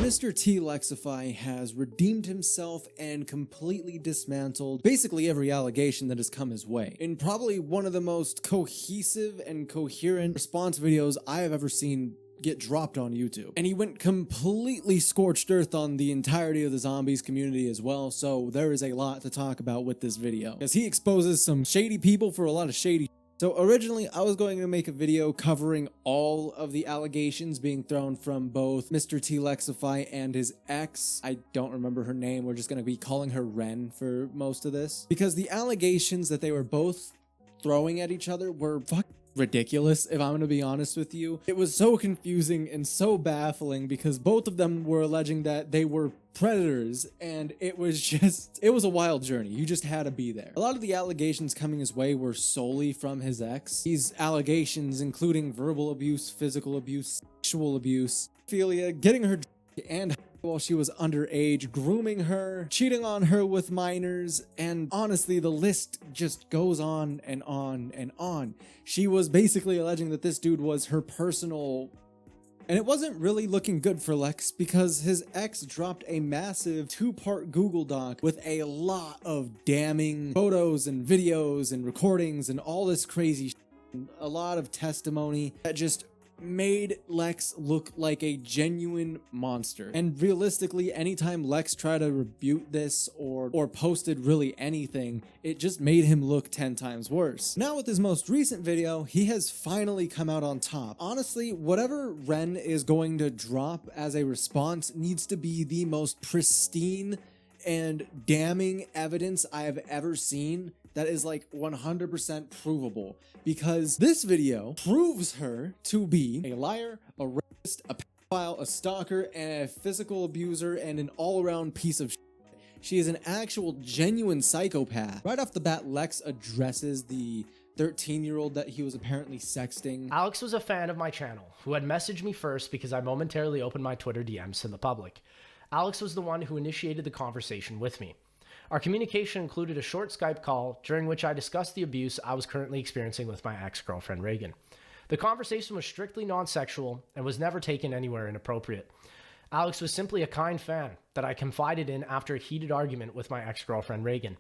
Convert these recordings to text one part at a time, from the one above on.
Mrtlexify has redeemed himself and completely dismantled basically every allegation that has come his way in probably one of the most cohesive and coherent response videos I have ever seen get dropped on YouTube. And he went completely scorched earth on the entirety of the zombies community as well, so there is a lot to talk about with this video, because he exposes some shady people for a lot of shady. So originally I was going to make a video covering all of the allegations being thrown from both Mrtlexify and his ex. I don't remember her name, we're just going to be calling her Ren for most of this, because the allegations that they were both throwing at each other were ridiculous, if I'm going to be honest with you. It was so confusing and so baffling because both of them were alleging that they were predators, and it was a wild journey. You just had to be there. A lot of the allegations coming his way were solely from his ex. These allegations including verbal abuse, physical abuse, sexual abuse, pedophilia, getting her and while she was underage, grooming her, cheating on her with minors, and honestly, the list just goes on and on and on. She was basically alleging that this dude was her personal... And it wasn't really looking good for Lex, because his ex dropped a massive 2-part Google Doc with a lot of damning photos and videos and recordings and all this crazy shit, a lot of testimony that just made Lex look like a genuine monster. And realistically, anytime Lex tried to rebuke this or posted really anything, it just made him look 10 times worse. Now with his most recent video, he has finally come out on top. Honestly, whatever Ren is going to drop as a response needs to be the most pristine and damning evidence I have ever seen that is like 100% provable, because this video proves her to be a liar, a rapist, a pedophile, a stalker, and a physical abuser, and an all-around piece of shit. She is an actual genuine psychopath. Right off the bat, Lex addresses the 13-year-old that he was apparently sexting. Alex was a fan of my channel who had messaged me first because I momentarily opened my Twitter DMs to the public. Alex was the one who initiated the conversation with me. Our communication included a short Skype call during which I discussed the abuse I was currently experiencing with my ex-girlfriend Reagan. The conversation was strictly non-sexual and was never taken anywhere inappropriate. Alex was simply a kind fan that I confided in after a heated argument with my ex-girlfriend Reagan.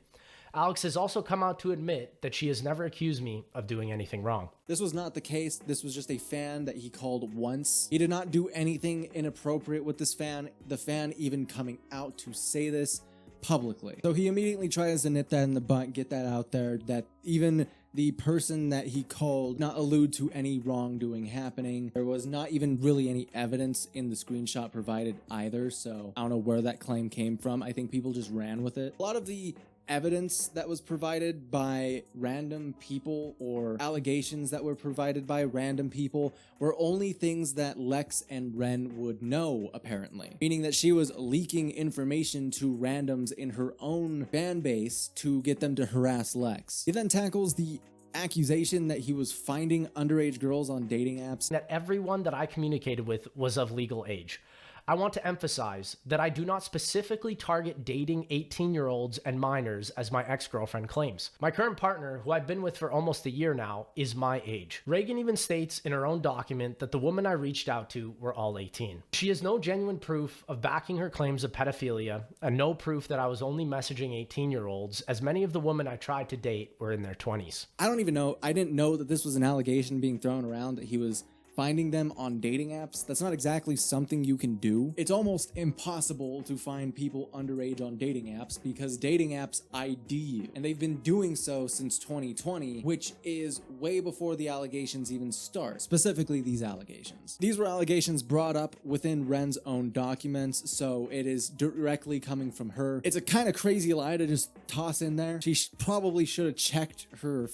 Alex has also come out to admit that she has never accused me of doing anything wrong. This was not the case. This was just a fan that he called once. He did not do anything inappropriate with this fan, the fan even coming out to say this publicly. So he immediately tries to nip that in the butt, get that out there, that even the person that he called not allude to any wrongdoing happening. There was not even really any evidence in the screenshot provided either, so I don't know where that claim came from. I think people just ran with it. A lot of the evidence that was provided by random people or allegations that were provided by random people were only things that Lex and Ren would know, apparently. Meaning that she was leaking information to randoms in her own fan base to get them to harass Lex. He then tackles the accusation that he was finding underage girls on dating apps. That everyone that I communicated with was of legal age. I want to emphasize that I do not specifically target dating 18-year-olds and minors as my ex-girlfriend claims. My current partner, who I've been with for almost a year now, is my age. Reagan even states in her own document that the women I reached out to were all 18. She has no genuine proof of backing her claims of pedophilia, and no proof that I was only messaging 18-year-olds, as many of the women I tried to date were in their 20s. I don't even know. I didn't know that this was an allegation being thrown around, that he was finding them on dating apps. That's not exactly something you can do. It's almost impossible to find people underage on dating apps because dating apps ID you. And they've been doing so since 2020, which is way before the allegations even start. Specifically these allegations. These were allegations brought up within Ren's own documents, so it is directly coming from her. It's a kind of crazy lie to just toss in there. She probably should have checked her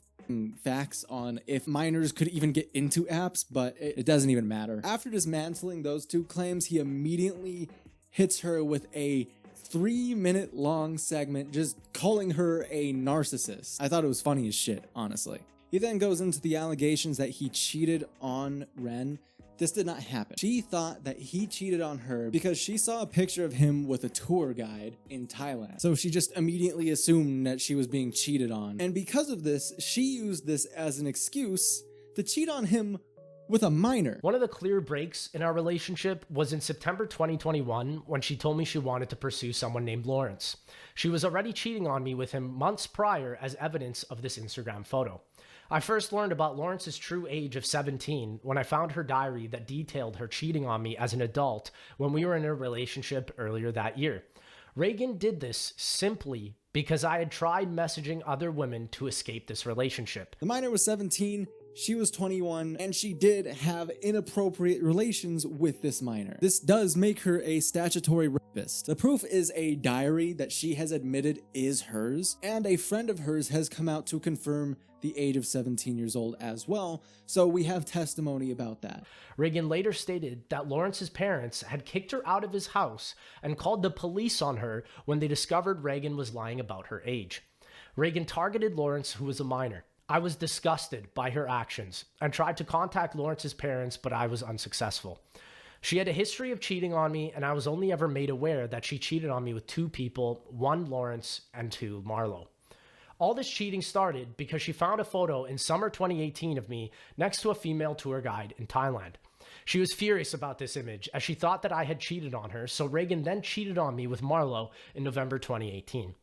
facts on if minors could even get into apps, but it doesn't even matter. After dismantling those two claims, he immediately hits her with a 3-minute long segment just calling her a narcissist. I thought it was funny as shit, honestly. He then goes into the allegations that he cheated on Ren. This did not happen. She thought that he cheated on her because she saw a picture of him with a tour guide in Thailand. So she just immediately assumed that she was being cheated on. And because of this, she used this as an excuse to cheat on him with a minor. One of the clear breaks in our relationship was in September 2021 when she told me she wanted to pursue someone named Lawrence. She was already cheating on me with him months prior as evidence of this Instagram photo. I first learned about Lawrence's true age of 17 when I found her diary that detailed her cheating on me as an adult when we were in a relationship earlier that year. Reagan did this simply because I had tried messaging other women to escape this relationship. The minor was 17, she was 21, and she did have inappropriate relations with this minor. This does make her a statutory rapist. The proof is a diary that she has admitted is hers, and a friend of hers has come out to confirm the age of 17 years old as well, so we have testimony about that. Reagan later stated that Lawrence's parents had kicked her out of his house and called the police on her when they discovered Reagan was lying about her age. Reagan targeted Lawrence, who was a minor. I was disgusted by her actions and tried to contact Lawrence's parents, but I was unsuccessful. She had a history of cheating on me, and I was only ever made aware that she cheated on me with 2 people, 1 Lawrence and 2 Marlo. All this cheating started because she found a photo in summer 2018 of me next to a female tour guide in Thailand. She was furious about this image as she thought that I had cheated on her, so Reagan then cheated on me with Marlo in November 2018.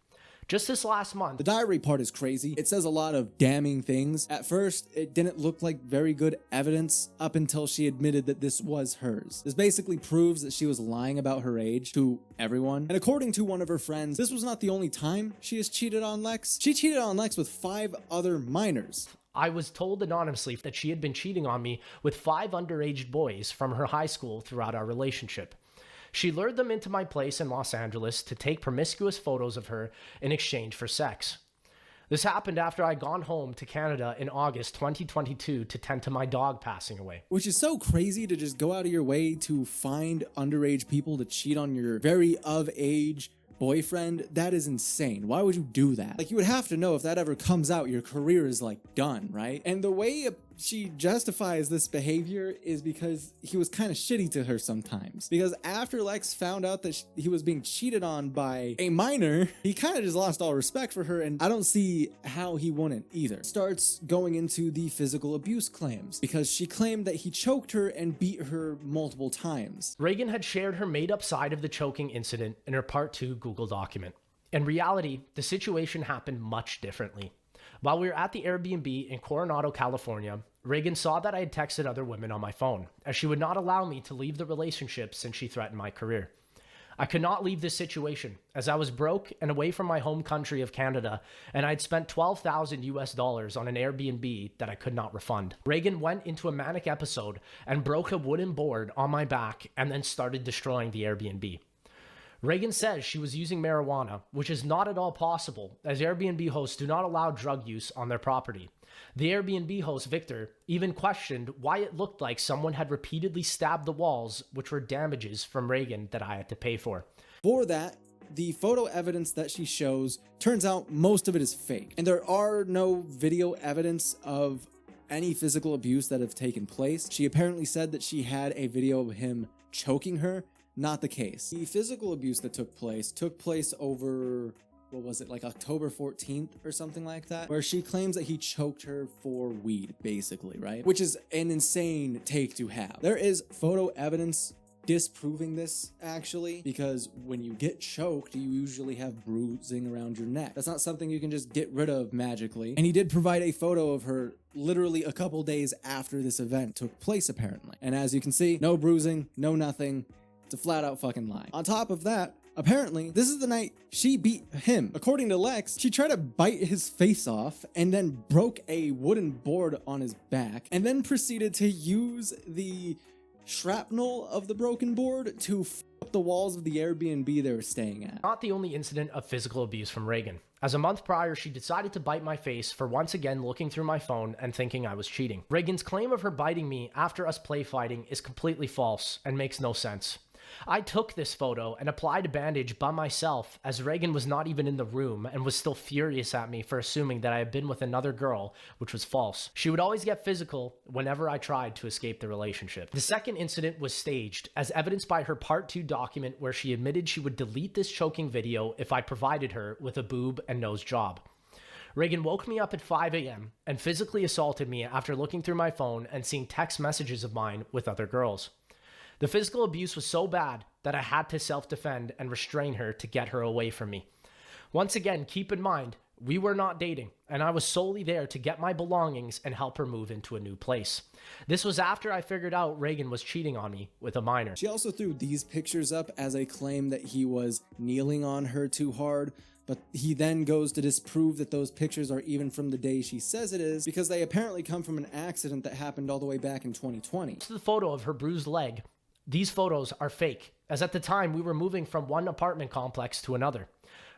Just this last month, the diary part is crazy. It says a lot of damning things. At first, it didn't look like very good evidence up until she admitted that this was hers. This basically proves that she was lying about her age to everyone. And according to one of her friends, this was not the only time she has cheated on Lex. She cheated on Lex with 5 other minors. I was told anonymously that she had been cheating on me with 5 underage boys from her high school throughout our relationship. She lured them into my place in Los Angeles to take promiscuous photos of her in exchange for sex. This happened after I'd gone home to Canada in August 2022 to tend to my dog passing away. Which is so crazy to just go out of your way to find underage people to cheat on your very of age boyfriend. That is insane. Why would you do that? Like, you would have to know if that ever comes out, your career is like done, right? And the way she justifies this behavior is because he was kind of shitty to her sometimes. Because after Lex found out that he was being cheated on by a minor, he kind of just lost all respect for her, and I don't see how he wouldn't either. Starts going into the physical abuse claims because she claimed that he choked her and beat her multiple times. Reagan had shared her made-up side of the choking incident in her Part 2 Google document. In reality, the situation happened much differently. While we were at the Airbnb in Coronado, California, Reagan saw that I had texted other women on my phone, as she would not allow me to leave the relationship since she threatened my career. I could not leave this situation, as I was broke and away from my home country of Canada, and I'd spent $12,000 on an Airbnb that I could not refund. Reagan went into a manic episode and broke a wooden board on my back and then started destroying the Airbnb. Reagan says she was using marijuana, which is not at all possible, as Airbnb hosts do not allow drug use on their property. The Airbnb host, Victor, even questioned why it looked like someone had repeatedly stabbed the walls, which were damages from Reagan that I had to pay for. For that, the photo evidence that she shows, turns out most of it is fake. And there are no video evidence of any physical abuse that have taken place. She apparently said that she had a video of him choking her. Not the case. The physical abuse that took place over, what was it, like October 14th or something like that, where she claims that he choked her for weed, basically, right? Which is an insane take to have. There is photo evidence disproving this, actually, because when you get choked, you usually have bruising around your neck. That's not something you can just get rid of magically. And he did provide a photo of her literally a couple days after this event took place, apparently. And as you can see, no bruising, no nothing. It's a flat out fucking lie. On top of that, apparently, this is the night she beat him. According to Lex, she tried to bite his face off and then broke a wooden board on his back and then proceeded to use the shrapnel of the broken board to f up the walls of the Airbnb they were staying at. Not the only incident of physical abuse from Reagan, as a month prior she decided to bite my face for once again looking through my phone and thinking I was cheating. Reagan's claim of her biting me after us play fighting is completely false and makes no sense. I took this photo and applied a bandage by myself, as Reagan was not even in the room and was still furious at me for assuming that I had been with another girl, which was false. She would always get physical whenever I tried to escape the relationship. The second incident was staged, as evidenced by her Part 2 document where she admitted she would delete this choking video if I provided her with a boob and nose job. Reagan woke me up at 5 a.m. and physically assaulted me after looking through my phone and seeing text messages of mine with other girls. The physical abuse was so bad that I had to self-defend and restrain her to get her away from me. Once again, keep in mind, we were not dating, and I was solely there to get my belongings and help her move into a new place. This was after I figured out Reagan was cheating on me with a minor. She also threw these pictures up as a claim that he was kneeling on her too hard, but he then goes to disprove that those pictures are even from the day she says it is, because they apparently come from an accident that happened all the way back in 2020. To the photo of her bruised leg, these photos are fake, as at the time we were moving from one apartment complex to another.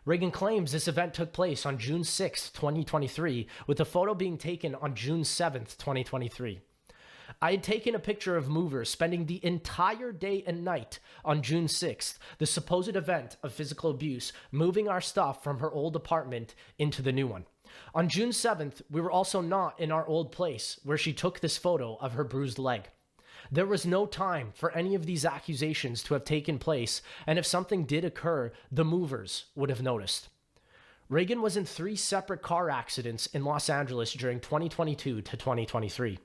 Reagan claims this event took place on June 6, 2023, with the photo being taken on June 7, 2023. I had taken a picture of movers spending the entire day and night on June 6th, the supposed event of physical abuse, moving our stuff from her old apartment into the new one. On June 7th, we were also not in our old place where she took this photo of her bruised leg. There was no time for any of these accusations to have taken place, and if something did occur, the movers would have noticed. Reagan was in 3 separate car accidents in Los Angeles during 2022 to 2023.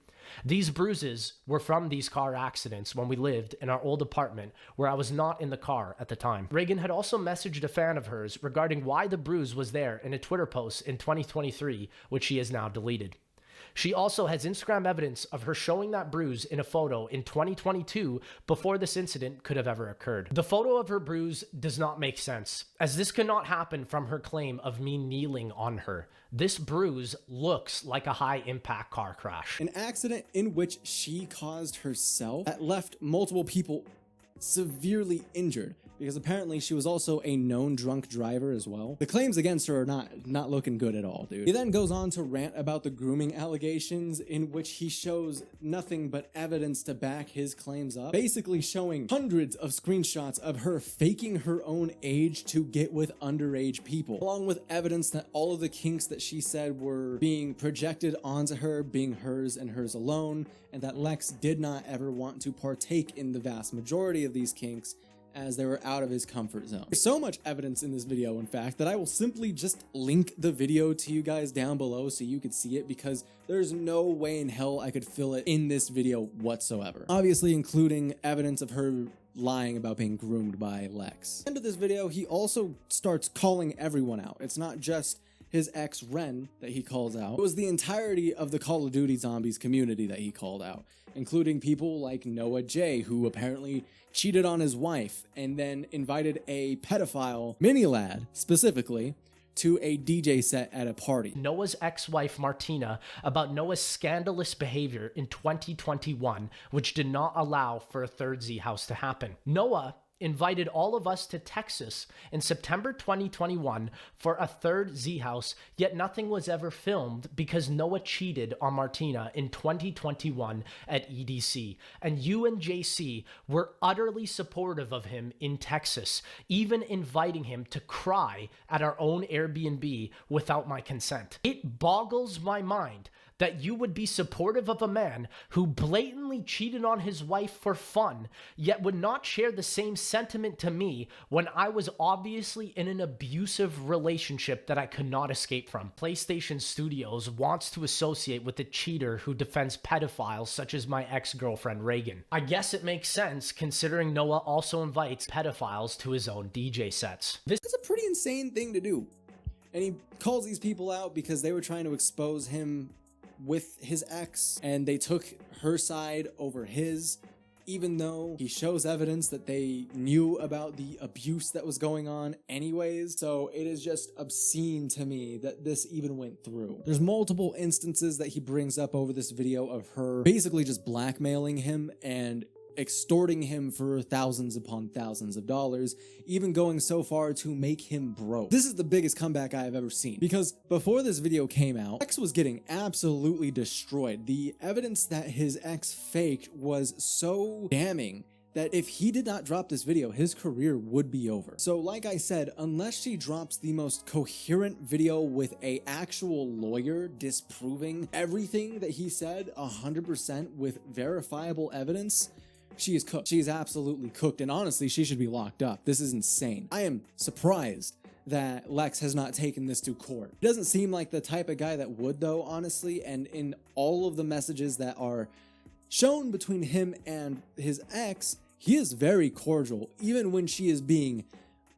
These bruises were from these car accidents when we lived in our old apartment where I was not in the car at the time. Reagan had also messaged a fan of hers regarding why the bruise was there in a Twitter post in 2023, which she has now deleted. She also has Instagram evidence of her showing that bruise in a photo in 2022 before this incident could have ever occurred. The photo of her bruise does not make sense, as this could not happen from her claim of me kneeling on her. This bruise looks like a high-impact car crash. An accident in which she caused herself that left multiple people severely injured, because apparently she was also a known drunk driver as well. The claims against her are not looking good at all, dude. He then goes on to rant about the grooming allegations, in which he shows nothing but evidence to back his claims up, basically showing hundreds of screenshots of her faking her own age to get with underage people, along with evidence that all of the kinks that she said were being projected onto her being hers and hers alone, and that Lex did not ever want to partake in the vast majority of these kinks, as they were out of his comfort zone. There's so much evidence in this video, in fact, that I will simply just link the video to you guys down below so you could see it, because there's no way in hell I could fill it in this video whatsoever. Obviously including evidence of her lying about being groomed by Lex. At the end of this video, he also starts calling everyone out. It's not just his ex Ren that he calls out. It was the entirety of the Call of Duty Zombies community that he called out, including people like Noah J, who apparently cheated on his wife and then invited a pedophile mini lad specifically to a DJ set at a party. Noah's ex-wife Martina about Noah's scandalous behavior in 2021, which did not allow for a third Z house to happen. Noah invited all of us to Texas in September 2021 for a third Z house, yet nothing was ever filmed because Noah cheated on Martina in 2021 at EDC, and you and JC were utterly supportive of him in Texas, even inviting him to cry at our own Airbnb without my consent. It boggles my mind that you would be supportive of a man who blatantly cheated on his wife for fun, yet would not share the same sentiment to me when I was obviously in an abusive relationship that I could not escape from. PlayStation Studios wants to associate with a cheater who defends pedophiles such as my ex-girlfriend Reagan. I guess it makes sense considering Noah also invites pedophiles to his own DJ sets. This is a pretty insane thing to do. And he calls these people out because they were trying to expose him with his ex, and they took her side over his, even though he shows evidence that they knew about the abuse that was going on anyways. So it is just obscene to me that this even went through. There's multiple instances that he brings up over this video of her basically just blackmailing him and extorting him for thousands upon thousands of dollars, even going so far to make him broke. This is the biggest comeback I have ever seen, because before this video came out, Lex was getting absolutely destroyed. The evidence that his ex faked was so damning that if he did not drop this video, his career would be over. So like I said, unless she drops the most coherent video with a actual lawyer disproving everything that he said 100% with verifiable evidence, she is cooked. She is absolutely cooked, and honestly, she should be locked up. This is insane. I am surprised that Lex has not taken this to court. He doesn't seem like the type of guy that would, though, honestly, and in all of the messages that are shown between him and his ex, he is very cordial, even when she is being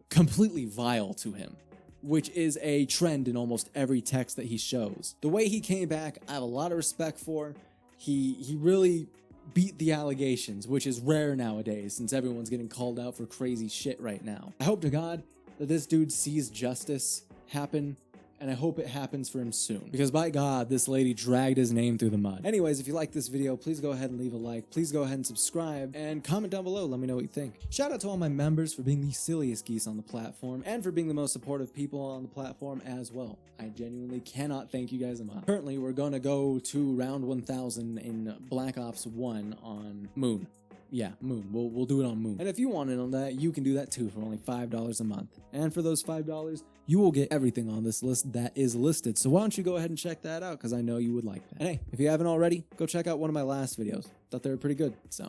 completely vile to him, which is a trend in almost every text that he shows. The way he came back, I have a lot of respect for. He really beat the allegations, which is rare nowadays since everyone's getting called out for crazy shit right now. I hope to God that this dude sees justice happen, and I hope it happens for him soon, because by God, this lady dragged his name through the mud. Anyways, if you like this video, please go ahead and leave a like, please go ahead and subscribe, and comment down below, let me know what you think. Shout out to all my members for being the silliest geese on the platform, and for being the most supportive people on the platform as well. I genuinely cannot thank you guys enough. Currently, we're gonna go to round 1000 in Black Ops 1 on Moon. Yeah, Moon. We'll do it on Moon. And if you want in on that, you can do that too for only $5 a month. And for those $5, you will get everything on this list that is listed. So why don't you go ahead and check that out, because I know you would like that. And hey, if you haven't already, go check out one of my last videos. Thought they were pretty good, so